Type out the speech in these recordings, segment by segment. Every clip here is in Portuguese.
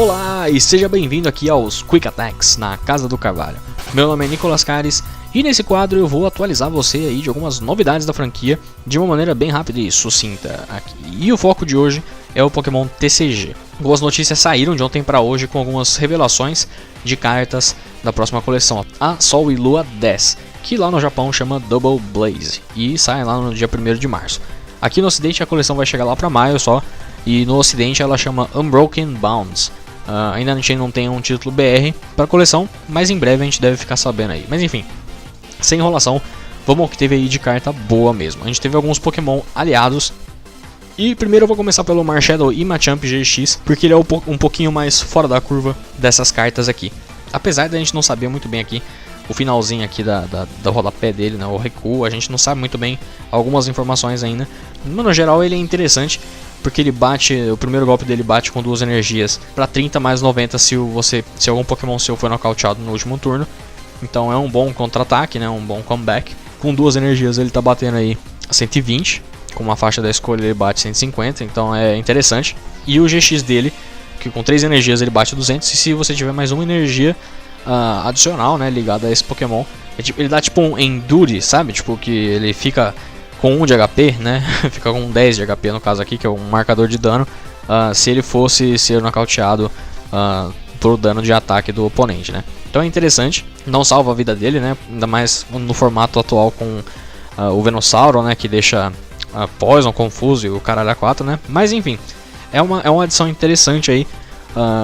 Olá e seja bem-vindo aqui aos Quick Attacks na Casa do Carvalho. Meu nome é Nicolas Cares e nesse quadro eu vou atualizar você aí de algumas novidades da franquia de uma maneira bem rápida e sucinta aqui. E o foco de hoje é o Pokémon TCG. Algumas notícias saíram de ontem para hoje com algumas revelações de cartas da próxima coleção, a Sol e Lua 10, que lá no Japão chama Double Blaze e sai lá no dia 1º de março. Aqui no ocidente a coleção vai chegar lá para maio só, e no ocidente ela chama Unbroken Bounds. Ainda a gente não tem um título BR para a coleção, mas em breve a gente deve ficar sabendo aí. Mas enfim, sem enrolação, vamos ao que teve aí de carta boa mesmo. A gente teve alguns Pokémon aliados. E primeiro eu vou começar pelo Marshadow e Machamp GX, porque ele é um pouquinho mais fora da curva dessas cartas aqui. Apesar da gente não saber muito bem aqui, o finalzinho aqui da rodapé dele, né, o recuo, a gente não sabe muito bem algumas informações ainda. Mas no geral ele é interessante, porque ele bate, o primeiro golpe dele bate com 2 energias para 30 mais 90 se algum Pokémon seu foi nocauteado no último turno. Então é um bom contra-ataque, né, um bom comeback. Com 2 energias ele tá batendo aí a 120, com uma faixa da escolha ele bate 150, então é interessante. E o GX dele, que com 3 energias ele bate 200, e se você tiver mais uma energia adicional, né, ligada a esse Pokémon, ele dá tipo um Endure, sabe? Tipo que ele fica com 1 de HP, né? Fica com 10 de HP no caso aqui, que é um marcador de dano, se ele fosse ser nocauteado por dano de ataque do oponente, né? Então é interessante, não salva a vida dele, né? Ainda mais no formato atual com o Venusaur, né? Que deixa Poison, Confuso e o caralho a 4, né? Mas enfim, é uma adição interessante aí.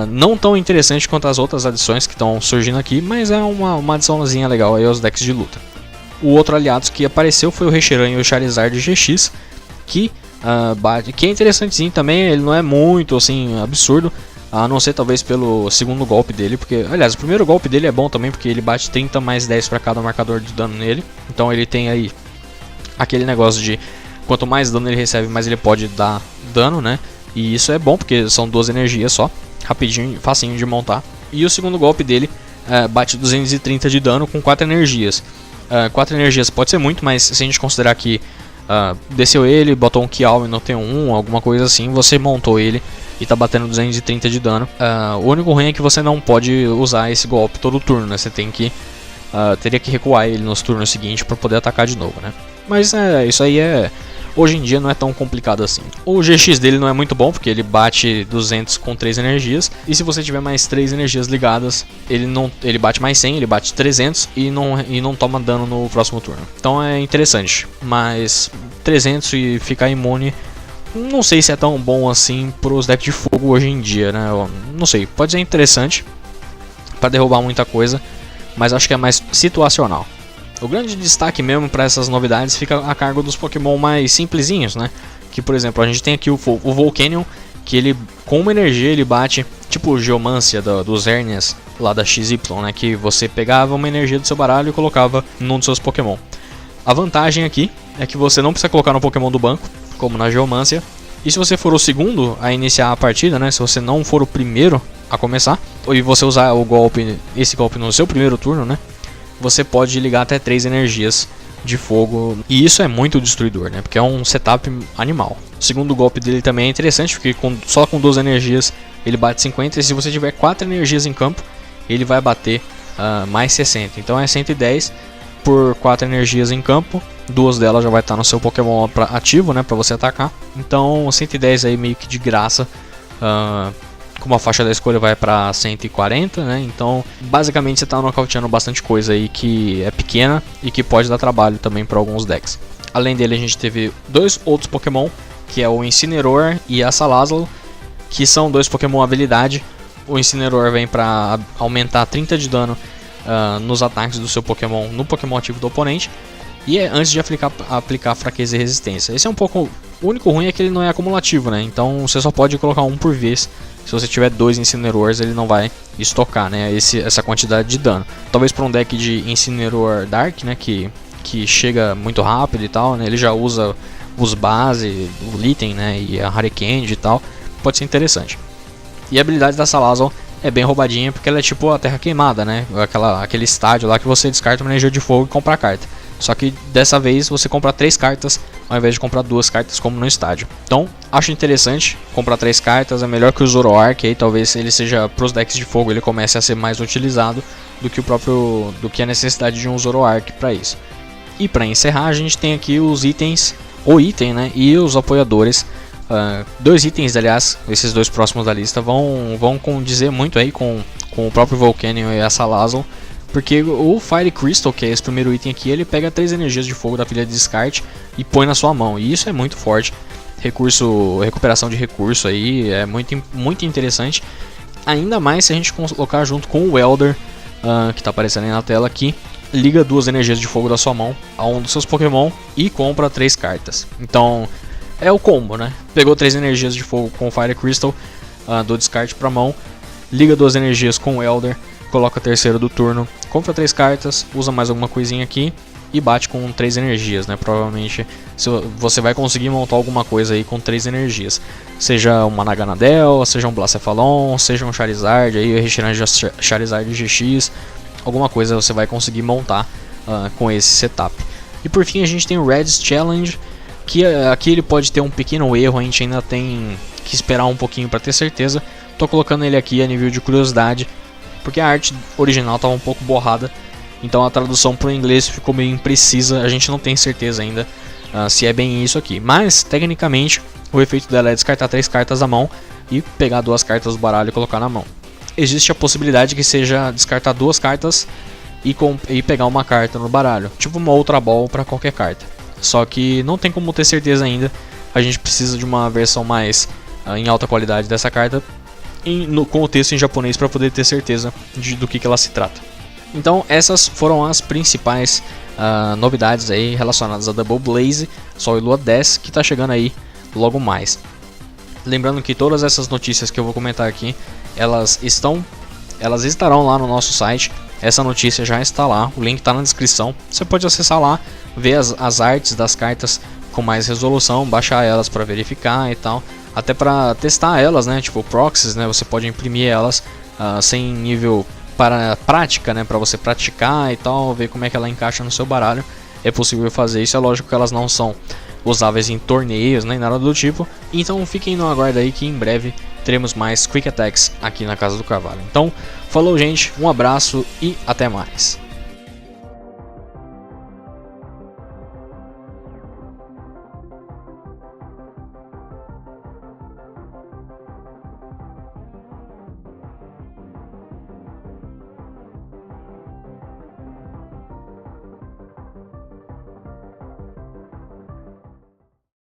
Não tão interessante quanto as outras adições que estão surgindo aqui, mas é uma adiçãozinha legal aí aos decks de luta. O outro aliado que apareceu foi o Reshiram e o Charizard GX, que é interessantezinho também. Ele não é muito assim absurdo, a não ser talvez pelo segundo golpe dele, porque aliás o primeiro golpe dele é bom também, porque ele bate 30 mais 10 para cada marcador de dano nele. Então ele tem aí aquele negócio de quanto mais dano ele recebe, mais ele pode dar dano, né? E isso é bom porque são 2 energias só, rapidinho, facinho de montar. E o segundo golpe dele bate 230 de dano com 4 energias. 4 energias pode ser muito, mas se a gente considerar que desceu ele, botou um Kiawe no T1, alguma coisa assim, você montou ele e tá batendo 230 de dano. O único ruim é que você não pode usar esse golpe todo turno, né? Você teria que recuar ele nos turnos seguintes para poder atacar de novo, né? Mas isso aí hoje em dia não é tão complicado assim. O GX dele não é muito bom, porque ele bate 200 com 3 energias. E se você tiver mais 3 energias ligadas, ele bate mais 100, ele bate 300 e não toma dano no próximo turno. Então é interessante. Mas 300 e ficar imune, não sei se é tão bom assim para os decks de fogo hoje em dia, né? Eu não sei, pode ser interessante para derrubar muita coisa, mas acho que é mais situacional. O grande destaque mesmo para essas novidades fica a cargo dos Pokémon mais simplesinhos, né? Que por exemplo, a gente tem aqui o Volcanion, que ele com uma energia ele bate, tipo o Geomancia dos Hernias lá da XY, né? Que você pegava uma energia do seu baralho e colocava num dos seus Pokémon. A vantagem aqui é que você não precisa colocar no Pokémon do banco, como na Geomancia. E se você for o segundo a iniciar a partida, né? Se você não for o primeiro a começar, e você usar esse golpe no seu primeiro turno, né? Você pode ligar até 3 energias de fogo, e isso é muito destruidor, né? Porque é um setup animal. O segundo golpe dele também é interessante, porque só com 2 energias ele bate 50, e se você tiver 4 energias em campo, ele vai bater mais 60. Então é 110 por 4 energias em campo, 2 delas já vai estar no seu Pokémon ativo, né? Pra você atacar. Então 110 aí meio que de graça. Como a faixa da escolha vai para 140, né? Então, basicamente você está nocauteando bastante coisa aí que é pequena e que pode dar trabalho também para alguns decks. Além dele, a gente teve 2 outros Pokémon, que é o Incineroar e a Salazzle, que são 2 Pokémon habilidade. O Incineroar vem para aumentar 30 de dano nos ataques do seu Pokémon no Pokémon ativo do oponente, e antes de aplicar fraqueza e resistência. Esse é um pouco... O único ruim é que ele não é acumulativo, né? Então você só pode colocar um por vez. Se você tiver 2 Incineroars, ele não vai estocar, né? Essa quantidade de dano. Talvez para um deck de Incineroar Dark, né? Que chega muito rápido e tal, né? Ele já usa os base, o Litten, né? E a Hurricane e tal. Pode ser interessante. E a habilidade da Salazzle é bem roubadinha, porque ela é tipo a Terra Queimada, né? Aquele estádio lá que você descarta uma energia de fogo e compra a carta. Só que dessa vez você compra 3 cartas ao invés de comprar 2 cartas como no estádio. Então acho interessante comprar 3 cartas, é melhor que o Zoroark, aí talvez ele seja pros decks de fogo, ele comece a ser mais utilizado do que a necessidade de um Zoroark para isso. E para encerrar a gente tem aqui os itens, o item, né, e os apoiadores. 2 itens, aliás, esses 2 próximos da lista vão condizer muito aí com o próprio Volcanion e a Salazzle. Porque o Fire Crystal, que é esse primeiro item aqui, ele pega 3 energias de fogo da pilha de descarte e põe na sua mão. E isso é muito forte. Recuperação de recurso aí é muito interessante. Ainda mais se a gente colocar junto com o Elder, que está aparecendo aí na tela aqui. Liga 2 energias de fogo da sua mão a um dos seus Pokémon e compra 3 cartas. Então é o combo, né? Pegou 3 energias de fogo com o Fire Crystal do descarte para mão. Liga 2 energias com o Elder. Coloca a terceira do turno, compra 3 cartas, usa mais alguma coisinha aqui e bate com 3 energias, né? Provavelmente você vai conseguir montar alguma coisa aí com 3 energias. Seja uma Naganadel, seja um Blacephalon, seja um Charizard, aí retirando Charizard GX, alguma coisa você vai conseguir montar com esse setup. E por fim a gente tem o Red's Challenge, que aqui ele pode ter um pequeno erro, a gente ainda tem que esperar um pouquinho para ter certeza. Tô colocando ele aqui a nível de curiosidade, porque a arte original estava um pouco borrada, então a tradução para o inglês ficou meio imprecisa, a gente não tem certeza ainda se é bem isso aqui. Mas, tecnicamente, o efeito dela é descartar 3 cartas da mão e pegar 2 cartas do baralho e colocar na mão. Existe a possibilidade que seja descartar 2 cartas e pegar uma carta no baralho, tipo uma outra ball para qualquer carta. Só que não tem como ter certeza ainda, a gente precisa de uma versão mais em alta qualidade dessa carta, com o texto em japonês para poder ter certeza do que ela se trata. Então essas foram as principais novidades aí relacionadas a Double Blaze, Sol e Lua 10, que está chegando aí logo mais. Lembrando que todas essas notícias que eu vou comentar aqui, elas estarão lá no nosso site. Essa notícia já está lá, o link está na descrição. Você pode acessar lá, ver as artes das cartas com mais resolução, baixar elas para verificar e tal. Até para testar elas, né? Tipo proxies, né? Você pode imprimir elas sem nível para prática, né? Para você praticar e tal, ver como é que ela encaixa no seu baralho. É possível fazer isso. É lógico que elas não são usáveis em torneios nem nada do tipo. Então fiquem no aguardo aí que em breve teremos mais Quick Attacks aqui na Casa do Carvalho. Então, falou gente, um abraço e até mais.